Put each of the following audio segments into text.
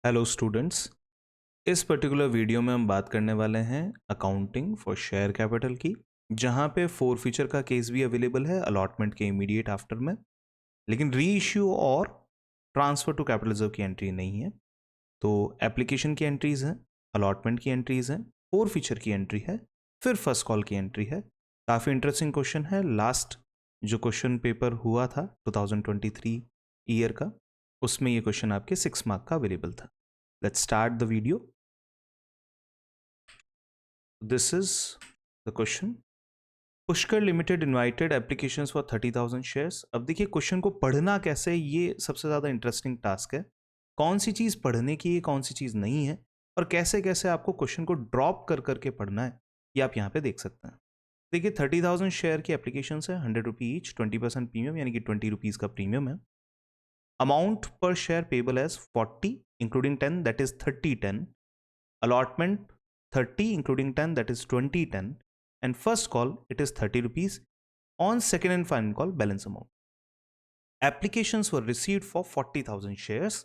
Hello students. इस particular video में हम बात करने वाले हैं अकाउंटिंग फॉर शेयर कैपिटल की, जहां पे फोर फीचर का केस भी अवेलेबल है अलॉटमेंट के इमीडिएट आफ्टर में, लेकिन री इश्यू और ट्रांसफर टू कैपिटल रिजर्व की एंट्री नहीं है। तो एप्लीकेशन की एंट्रीज हैं, अलॉटमेंट की एंट्रीज हैं, फोर फीचर की एंट्री है, फिर फर्स्ट कॉल की एंट्री है। काफ़ी इंटरेस्टिंग क्वेश्चन है। लास्ट जो क्वेश्चन पेपर हुआ था 2023 ईयर का, उसमें ये क्वेश्चन आपके 6 मार्क का अवेलेबल था। Let's start the video. This is the question. Pushkar limited invited applications for 30,000 shares. अब देखिए क्वेश्चन को पढ़ना कैसे, ये सबसे ज़्यादा इंटरेस्टिंग टास्क है। कौन सी चीज़ पढ़ने की है, कौन सी चीज़ नहीं है, और कैसे कैसे आपको क्वेश्चन को ड्रॉप कर करके पढ़ना है, ये आप यहाँ पे देख सकते हैं। देखिए 30,000 शेयर की एप्लीकेशन है, 100 रुपी ईच, 20% प्रीमियम यानी कि 20 रुपीज़ का प्रीमियम है। अमाउंट पर share payable as 40 including 10 that is 30/10, allotment 30 including 10 that is 20/10, and first call it is 30 rupees, on second and final call balance amount. Applications were received for 40,000 shares.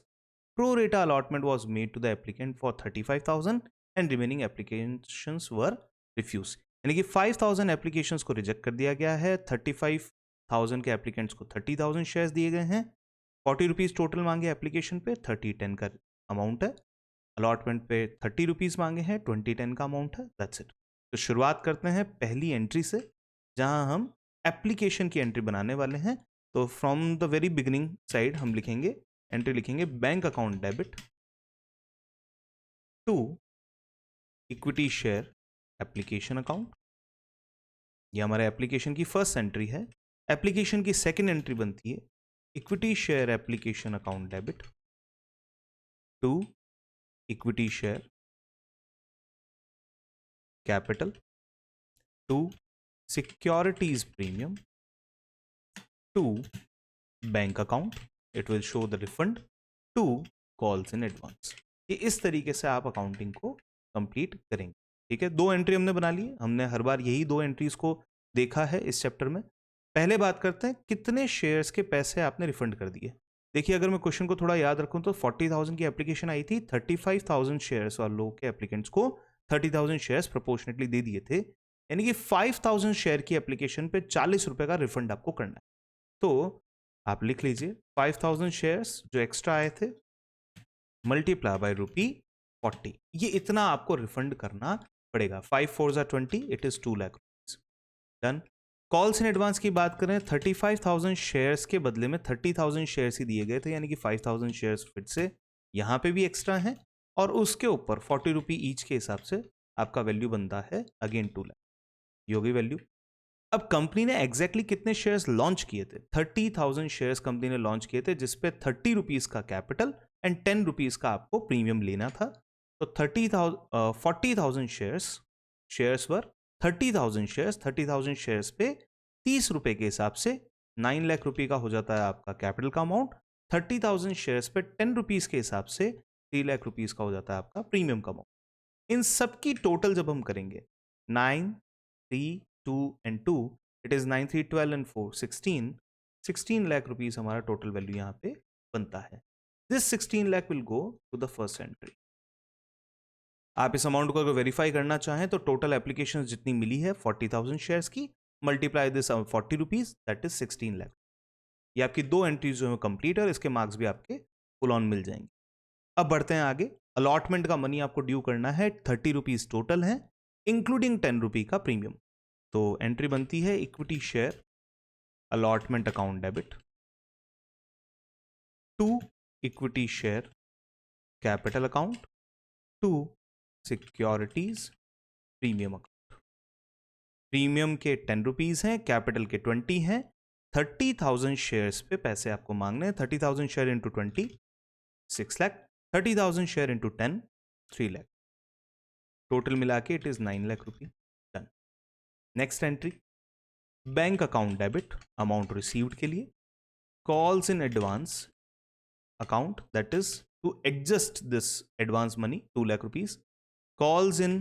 Pro rata allotment was made to the applicant for 35,000 and remaining applications were refused. यानी कि 5,000 applications को reject कर दिया गया है, 35,000 के applicants को 30,000 shares दिए गए हैं, 40 रुपीज़ टोटल मांगे एप्लीकेशन पे, 30/10 का अमाउंट है, अलॉटमेंट पे 30 रुपीज़ मांगे हैं, 20/10 का अमाउंट है, दैट्स इट। तो शुरुआत करते हैं पहली एंट्री से, जहां हम एप्लीकेशन की एंट्री बनाने वाले हैं। तो from the very beginning side हम लिखेंगे, एंट्री लिखेंगे bank account debit to equity share application account. ये हमारे एप्लीकेशन की फर्स्ट एंट्री है। एप्लीकेशन की सेकेंड एंट्री बनती है equity share application account debit to equity share capital to securities premium to bank account, it will show the refund to calls in advance। ये इस तरीके से आप अकाउंटिंग को कंप्लीट करेंगे। ठीक है, दो एंट्री हमने बना ली। हमने हर बार यही दो एंट्रीज को देखा है इस चैप्टर में। पहले बात करते हैं कितने शेयर्स के पैसे आपने रिफंड कर दिए। देखिए अगर मैं क्वेश्चन को थोड़ा याद रखूं तो 40,000 की एप्लीकेशन आई थी, 35,000 शेयर्स वालों के एप्लीकेंट्स को 30,000 शेयर्स प्रोपोर्शनेटली दे दिए थे, यानी कि 5,000 शेयर की एप्लीकेशन पे 40 रुपए का रिफंड आपको करना है। तो आप लिख लीजिए 5,000 शेयर्स जो एक्स्ट्रा आए थे मल्टीप्लाई बाय ₹40, ये इतना आपको रिफंड करना पड़ेगा। 5 4 20, it is 2 lakh rupees. Done. Calls in advance की बात करें, 35,000 शेयर्स के बदले में 30,000 शेयर्स ही दिए गए थे, यानी कि 5,000 शेयर्स फिर से यहाँ पे भी एक्स्ट्रा हैं, और उसके ऊपर 40 रुपी ईच के हिसाब से आपका वैल्यू बनता है अगेन 2 लाख, ये होगी वैल्यू। अब कंपनी ने एग्जैक्टली कितने शेयर्स लॉन्च किए थे? 30,000 शेयर्स कंपनी ने लॉन्च किए थे, जिसपे 30 रुपीज का कैपिटल एंड 10 रुपीज का आपको प्रीमियम लेना था। तो 40,000 शेयर्स वर 30,000 शेयर्स पे 30 रुपए के हिसाब से 9 लाख रुपए का हो जाता है आपका कैपिटल का अमाउंट। 30,000 शेयर्स पे 10 रुपीज के हिसाब से 3 लाख रुपीज का हो जाता है आपका प्रीमियम का अमाउंट। इन सबकी टोटल जब हम करेंगे 9 3 2 and 2, it is 9 3 12 and 4 16 lakh rupees हमारा टोटल वैल्यू यहाँ पे बनता है। This 16 lakh will go to the first entry. आप इस अमाउंट को अगर वेरीफाई करना चाहें तो टोटल एप्लीकेशन जितनी मिली है 40,000 शेयर्स की, multiply this 40 rupees, that is 16 lakh. ये आपकी दो एंट्रीज जो है कंप्लीट है, और इसके मार्क्स भी आपके फुल ऑन मिल जाएंगे। अब बढ़ते हैं आगे। अलॉटमेंट का मनी आपको ड्यू करना है, 30 रुपीज टोटल है, इंक्लूडिंग 10 रुपी का प्रीमियम। तो एंट्री बनती है equity share allotment account debit to equity share capital account to securities premium account. Premium के 10 रुपीज हैं, कैपिटल के 20 हैं, 30,000 शेयर्स पे पैसे आपको मांगने हैं। 30,000 share into 20 6 lakh, 30,000 share into 10 3 lakh, total मिला के it is 9 lakh rupee. Done. Next entry bank account debit amount received के लिए, calls in advance account that is to adjust this advance money 2 lakh rupees. Calls in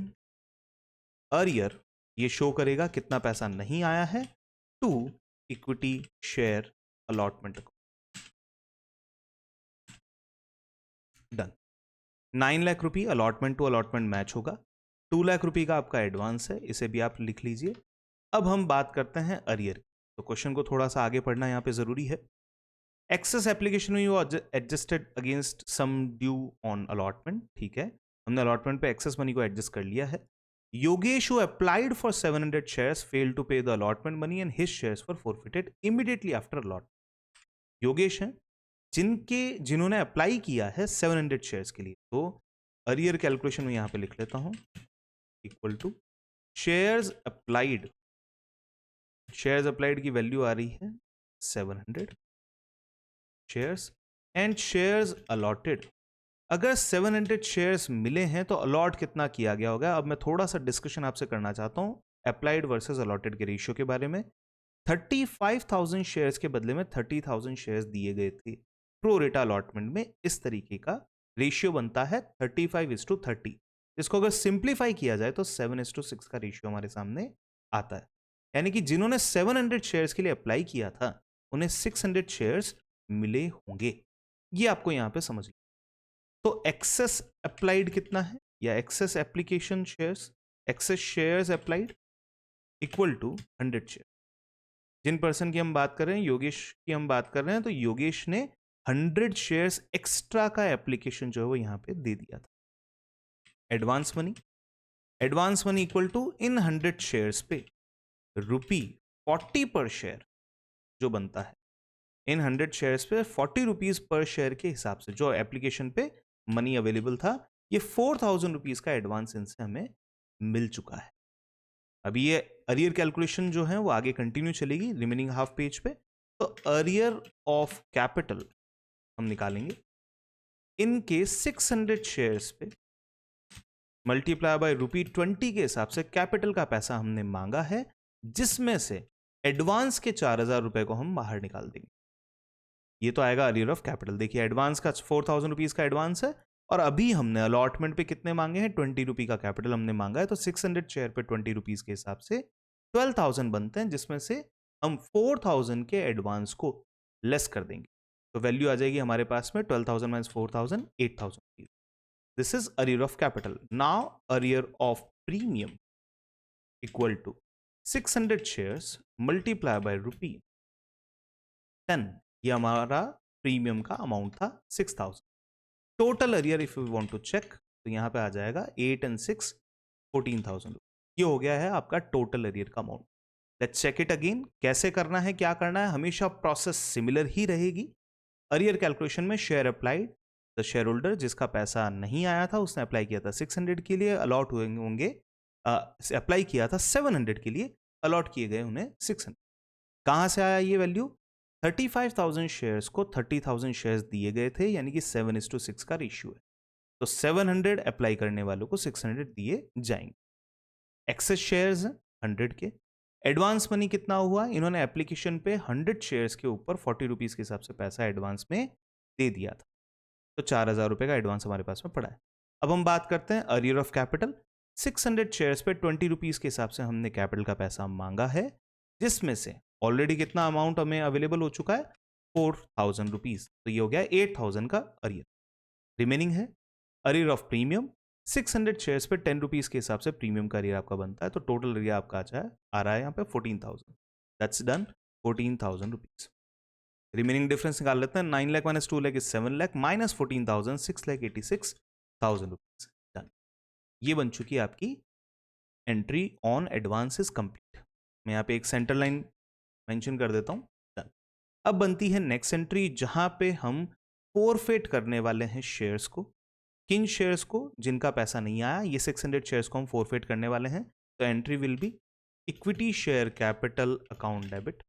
arrear, ये show करेगा कितना पैसा नहीं आया है, to equity share allotment account. Done. 9 lakh रुपये अलॉटमेंट टू अलॉटमेंट मैच होगा। 2 लाख रुपये का आपका एडवांस है, इसे भी आप लिख लीजिए। अब हम बात करते हैं अरियर। तो क्वेश्चन को थोड़ा सा आगे पढ़ना यहाँ पे जरूरी है। एक्सेस एप्लीकेशन में you adjusted against some due on allotment, ठीक है, हमने अलॉटमेंट पे एक्सेस मनी को एडजस्ट कर लिया है। Yogesh who applied for 700 shares failed to pay the allotment money and his shares were forfeited immediately after allotment. Yogesh हैं जिन्होंने अप्लाई किया है 700 शेयर्स के लिए। तो अरियर कैलकुलेशन में यहां पे लिख लेता हूं, इक्वल टू शेयर्स अप्लाइड की वैल्यू आ रही है 700 शेयर्स एंड शेयर्स अलॉटेड। अगर 700 शेयर्स मिले हैं तो अलॉट कितना किया गया होगा। अब मैं थोड़ा सा डिस्कशन आपसे करना चाहता हूं अप्लाइड वर्सेस अलॉटेड के रेशियो के बारे में। 35,000 शेयर्स के बदले में 30,000 शेयर्स दिए गए थे। प्रो रेटा अलॉटमेंट में इस तरीके का रेशियो बनता है 35:30। इसको अगर सिंप्लीफाई किया जाए तो 7:6 का रेशियो हमारे सामने आता है। यानी कि जिन्होंने 700 शेयर्स के लिए अप्लाई किया था उन्हें 600 शेयर्स मिले होंगे। ये आपको यहां पे समझ लो। तो एक्सेस अप्लाइड कितना है, या excess application shares, excess shares applied equal to 100 share. जिन पर्सन की हम बात कर रहे हैं, योगेश की हम बात कर रहे हैं, तो योगेश ने 100 शेयर्स एक्स्ट्रा का एप्लीकेशन जो है वो यहां पे दे दिया था। Advance money equal to in 100 shares पे ₹40 पर शेयर जो बनता है। इन 100 शेयर्स पे 40 रुपीज पर शेयर के हिसाब से जो एप्लीकेशन पे मनी अवेलेबल था, ये 4,000 रुपीज का एडवांस इनसे हमें मिल चुका है। अभी ये अरियर कैलकुलेशन जो है वो आगे कंटिन्यू चलेगी रिमेनिंग हाफ पेज पे। तो अरियर ऑफ कैपिटल हम निकालेंगे। इनके 600 शेयर्स पे मल्टीप्लाई बाय ₹20 के हिसाब से कैपिटल का पैसा हमने मांगा है, जिसमें से एडवांस के 4,000 रुपए को हम बाहर निकाल देंगे। ये तो आएगा अरियर ऑफ कैपिटल। देखिए एडवांस का 4,000 रुपीज का एडवांस है और अभी हमने अलॉटमेंट पे कितने मांगे हैं, 20 रुपी का कैपिटल हमने मांगा है। तो 600 शेयर पे 20 रुपीज के हिसाब से 12,000 बनते हैं, जिसमें से हम 4,000 के एडवांस को लेस कर देंगे। तो वैल्यू आ जाएगी हमारे पास में 12,000 minus 4,000, 8,000 rupees. This is arrear of capital. Now arrear of premium equal to 600 shares multiply by ₹10। ये हमारा प्रीमियम का अमाउंट था 6,000। Total arrear if you want to check तो यहाँ पे आ जाएगा 8 and 6 14,000। ये हो गया है आपका टोटल अरियर का amount. Let's check it again. कैसे करना है, क्या करना है, हमेशा प्रोसेस सिमिलर ही रहेगी। अरियर कैलकुलेशन में share applied, the share holder जिसका पैसा नहीं आया था उसने अप्लाई किया था 600 के लिए, अलॉट होंगे अप्लाई किया था 700 के लिए, अलॉट किए गए उन्हें 600। कहाँ से आया ये वैल्यू, 35,000 शेयर्स को 30,000 शेयर्स दिए गए थे, यानी कि 7:6 का रेशियो है। तो 700 अप्लाई करने वालों को 600 दिए जाएंगे। एक्सेस शेयर्स 100 के। एडवांस मनी कितना हुआ, इन्होंने एप्लीकेशन पे 100 शेयर्स के ऊपर 40 रुपीज के हिसाब से पैसा एडवांस में दे दिया था। तो 4,000 रुपए का एडवांस हमारे पास में पड़ा है। अब हम बात करते हैं अरियर ऑफ कैपिटल। 600 शेयर्स पे 20 रुपीज के हिसाब से हमने कैपिटल का पैसा मांगा है, जिसमें से ऑलरेडी कितना अमाउंट हमें अवेलेबल हो चुका है, 4,000 रुपीज। तो ये हो गया 8,000 का अरियर। रिमेनिंग है अरियर ऑफ प्रीमियम। 600 शेयर्स पे 10 रुपीज के हिसाब से प्रीमियम का अरियर आपका बनता है। तो टोटल अरियर आपका आ रहा है यहाँ पे 14,000। That's done, 14,000 rupees. Remaining difference निकाल लेते हैं। 9 lakh minus 2 lakh is 7 lakh minus 14,000, 6,86,000 rupees. Done. ये बन चुकी है आपकी entry on advance is complete. मैं यहाँ पे एक सेंटर लाइन मेंशन कर देता हूँ। डन। अब बनती है नेक्स्ट एंट्री, जहां पे हम फोरफेट करने वाले हैं शेयर्स को। किन शेयर्स को, जिनका पैसा नहीं आया, ये 600 शेयर्स को हम फोरफेट करने वाले हैं। तो entry will be equity share capital account debit,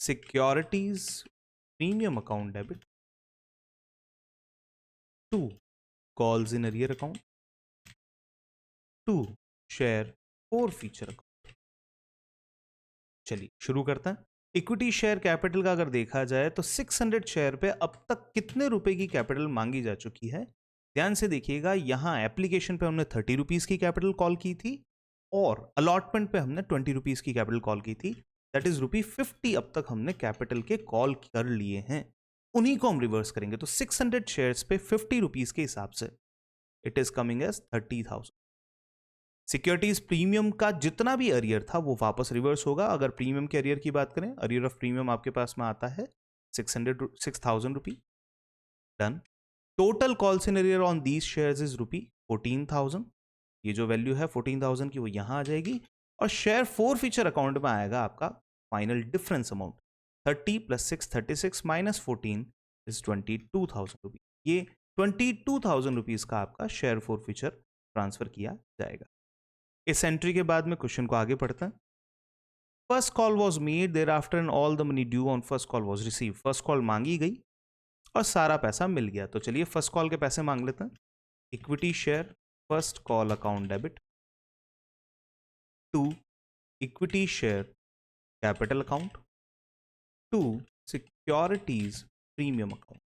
securities premium account debit, 2 calls in arrear account, 2 share forfeiture account. चलिए शुरू करते हैं। इक्विटी शेयर कैपिटल का अगर देखा जाए तो 600 शेयर पे अब तक कितने रुपए की कैपिटल मांगी जा चुकी है, ध्यान से देखिएगा। यहां एप्लीकेशन पे हमने 30 रुपीज की कैपिटल कॉल की थी और अलॉटमेंट पे हमने 20 रुपीज की कैपिटल कॉल की थी। दैट इज ₹50 अब तक हमने कैपिटल के कॉल कर लिए हैं। उन्हीं को हम रिवर्स करेंगे। तो 600 शेयर्स पे 50 रुपीज के हिसाब से it is coming as 30,000। Securities premium का जितना भी अरियर था वो वापस रिवर्स होगा। अगर प्रीमियम के अरियर की बात करें, अरियर ऑफ प्रीमियम आपके पास में आता है 6,000 rupee. Done. Total calls in arrear on these shares is rupee 14,000। ये जो वैल्यू है 14,000 की वो यहां आ जाएगी और शेयर फोरफीचर अकाउंट में आएगा आपका फाइनल डिफरेंस अमाउंट 30 + 6 36 - 14 इज 22,000 रुपी। ये 22,000 रुपीज का आपका शेयर फोरफीचर ट्रांसफर किया जाएगा। इस एंट्री के बाद में क्वेश्चन को आगे पढ़ते हैं। First call was made there after and all the money due on first call was receive. First call मांगी गई और सारा पैसा मिल गया। तो चलिए फर्स्ट कॉल के पैसे मांग लेते हैं। Equity share first call account debit to equity share capital account to securities premium account.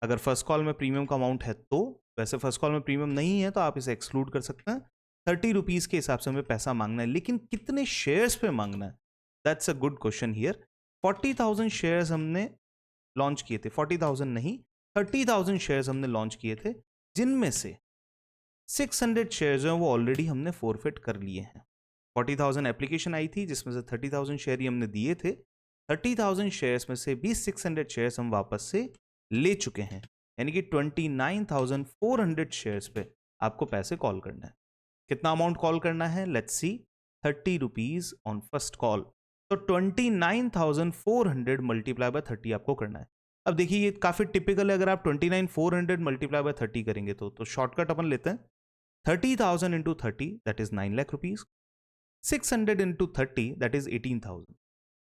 अगर फर्स्ट कॉल में प्रीमियम का अमाउंट है तो, वैसे फर्स्ट कॉल में प्रीमियम नहीं है तो आप इसे एक्सक्लूड कर सकते हैं। 30 रुपीज के हिसाब से हमें पैसा मांगना है, लेकिन कितने शेयर्स पे मांगना है, that's a good question here. 40,000 shares हमने लॉन्च किए थे, 40,000 नहीं 30,000 शेयर्स हमने लॉन्च किए थे, जिनमें से 600 शेयर्स हैं वो ऑलरेडी हमने फोरफिट कर लिए हैं। 40,000 एप्लीकेशन आई थी जिसमें से 30,000 शेयर ही हमने दिए थे। 30,000 शेयर्स में से भी 600 शेयर्स हम वापस से ले चुके हैं, यानी कि 29,400 शेयर्स पे आपको पैसे कॉल करना है। कितना अमाउंट कॉल करना है, let's see. 30 rupees on first call, तो 29,400 मल्टीप्लाई बाय 30 आपको करना है। अब देखिए ये काफी टिपिकल है, अगर आप 29,400 मल्टीप्लाई बाय 30 करेंगे तो शॉर्टकट अपन लेते हैं। 30,000 into 30 that is 9 lakh rupees. 600 into 30 that is 18,000।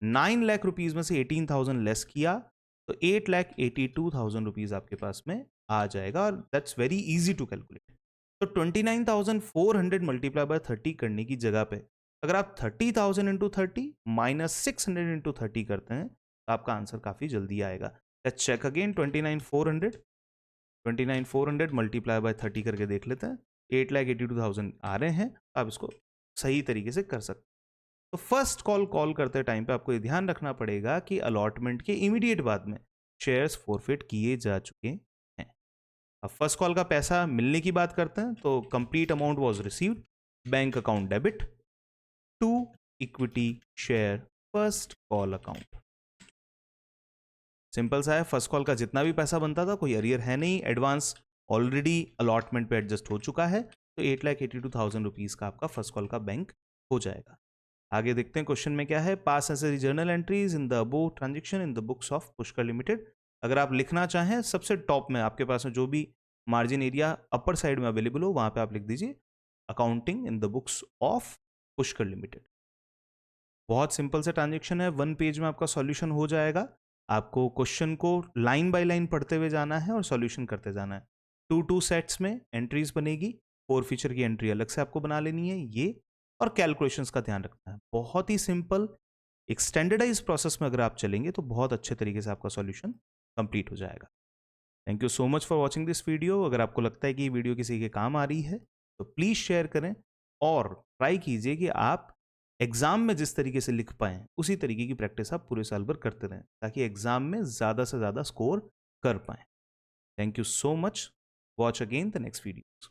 9 lakh rupees में से 18,000 लेस किया तो 8,82,000 रुपीज आपके पास में आ जाएगा, और that's very easy to calculate. तो 29,400 मल्टीप्लाई बाय 30 करने की जगह पे अगर आप 30,000 इंटू 30 - 600 इंटू 30 करते हैं तो आपका आंसर काफी जल्दी आएगा। Let's check again. 29,400 multiply by 30 करके देख लेते हैं। 8,82,000 आ रहे हैं, आप इसको सही तरीके से कर सकते हैं। तो फर्स्ट कॉल करते टाइम पे आपको ये ध्यान रखना पड़ेगा कि अलॉटमेंट के इमीडिएट बाद में शेयर्स फोरफिट किए जा चुके हैं। अब फर्स्ट कॉल का पैसा मिलने की बात करते हैं, तो complete amount was received, bank account debit to equity share first call account. Simple सा है, फर्स्ट कॉल का जितना भी पैसा बनता था, कोई अरियर है नहीं, एडवांस ऑलरेडी अलॉटमेंट पे एडजस्ट हो चुका है, तो 8,82,000 रुपीज का आपका फर्स्ट कॉल का बैंक हो जाएगा। आगे देखते हैं क्वेश्चन में क्या है। पास necessary journal entries in the above transaction in the books of Pushkar limited. अगर आप लिखना चाहें सबसे टॉप में आपके पास में जो भी मार्जिन एरिया अपर साइड में अवेलेबल हो वहां पे आप लिख दीजिए accounting in the books of Pushkar limited. बहुत सिंपल से ट्रांजेक्शन है, 1 पेज में आपका सॉल्यूशन हो जाएगा। आपको क्वेश्चन को लाइन बाय लाइन पढ़ते हुए जाना है और सॉल्यूशन करते जाना है। 2 सेट्स में एंट्रीज बनेगी, फोरफीचर की एंट्री अलग से आपको बना लेनी है ये, और कैलकुलेशंस का ध्यान रखना है। बहुत ही सिंपल, एक स्टैंडर्डाइज प्रोसेस में अगर आप चलेंगे तो बहुत अच्छे तरीके से आपका सॉल्यूशन कंप्लीट हो जाएगा। Thank you so much for watching this video. अगर आपको लगता है कि ये वीडियो किसी के काम आ रही है तो प्लीज़ शेयर करें और ट्राई कीजिए कि आप एग्जाम में जिस तरीके से लिख पाएँ उसी तरीके की प्रैक्टिस आप पूरे साल भर करते रहें, ताकि एग्जाम में ज़्यादा से ज़्यादा स्कोर कर पाएँ। Thank you so much. Watch again the next video.